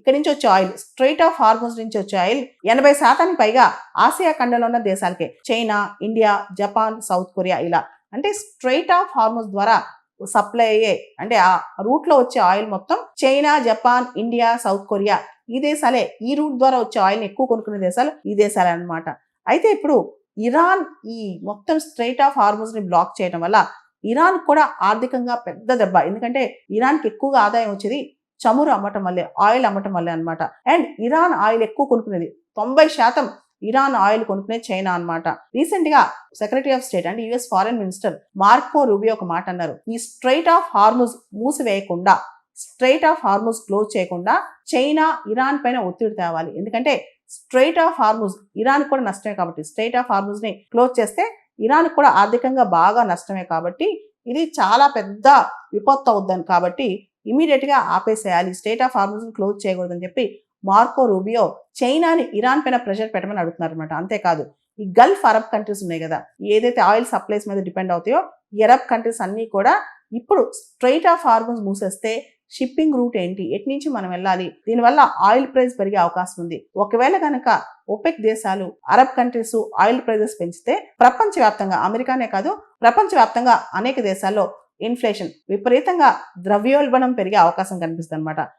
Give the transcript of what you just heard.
ఇక్కడి నుంచి వచ్చే ఆయిల్, స్ట్రైట్ ఆఫ్ హార్మోజ్ నుంచి వచ్చే ఆయిల్ 80% పైగా ఆసియా ఖండంలో ఉన్న దేశాలకే, China, India, Japan, South Korea, ఇలా అంటే స్ట్రైట్ ఆఫ్ హార్మోజ్ ద్వారా సప్లై అయ్యే, అంటే ఆ రూట్ లో వచ్చే ఆయిల్ మొత్తం China, Japan, India, South Korea ఈ దేశాలే. ఈ రూట్ ద్వారా వచ్చే ఆయిల్ ఎక్కువ కొనుక్కునే దేశాలు ఈ దేశాలే అన్నమాట. అయితే ఇప్పుడు ఇరాన్ ఈ మొత్తం స్ట్రైట్ ఆఫ్ హార్మోజ్ ని బ్లాక్ చేయడం వల్ల ఇరాన్ కూడా ఆర్థికంగా పెద్ద దెబ్బ. ఎందుకంటే ఇరాన్కి ఎక్కువగా ఆదాయం వచ్చేది చమురు అమ్మటం వల్లే, ఆయిల్ అమ్మటం వల్లే అనమాట. అండ్ ఇరాన్ ఆయిల్ ఎక్కువ కొనుక్కునేది, 90% ఇరాన్ ఆయిల్ కొనుక్కునే చైనా అనమాట. రీసెంట్ గా సెక్రటరీ ఆఫ్ స్టేట్ అంటే US foreign minister Marco Rubio ఒక మాట అన్నారు, ఈ స్ట్రైట్ ఆఫ్ హార్మోజ్ మూసివేయకుండా, స్ట్రైట్ ఆఫ్ హార్మోజ్ క్లోజ్ చేయకుండా చైనా ఇరాన్ పైన ఒత్తిడి తేవాలి. ఎందుకంటే స్ట్రైట్ ఆఫ్ హార్మోజ్ ఇరాన్ కూడా నష్టమే కాబట్టి, స్ట్రైట్ ఆఫ్ హార్మోజ్ ని క్లోజ్ చేస్తే ఇరాన్ కూడా ఆర్థికంగా బాగా నష్టమే కాబట్టి ఇది చాలా పెద్ద విపత్తు అవుద్దని, కాబట్టి ఇమీడియట్ గా ఆపేసేయాలి, స్ట్రైట్ ఆఫ్ హార్మోజ్ ని క్లోజ్ చేయకూడదని చెప్పి మార్కో రూబియో చైనాని ఇరాన్ పైన ప్రెషర్ పెట్టమని అడుగుతున్నారు అనమాట. అంతేకాదు ఈ గల్ఫ్ అరబ్ కంట్రీస్ ఉన్నాయి కదా, ఏదైతే ఆయిల్ సప్లైస్ మీద డిపెండ్ అవుతాయో ఈ అరబ్ కంట్రీస్ అన్ని కూడా ఇప్పుడు స్ట్రైట్ ఆఫ్ హార్మోజ్ మూసేస్తే షిప్పింగ్ రూట్ ఏంటి, ఎటు నుంచి మనం వెళ్ళాలి, దీనివల్ల ఆయిల్ ప్రైస్ పెరిగే అవకాశం ఉంది. ఒకవేళ కనుక ఒపెక్ దేశాలు, అరబ్ కంట్రీస్ ఆయిల్ ప్రైజెస్ పెంచితే ప్రపంచవ్యాప్తంగా, అమెరికానే కాదు ప్రపంచవ్యాప్తంగా అనేక దేశాల్లో ఇన్ఫ్లేషన్, విపరీతంగా ద్రవ్యోల్బణం పెరిగే అవకాశం కనిపిస్తుంది అనమాట.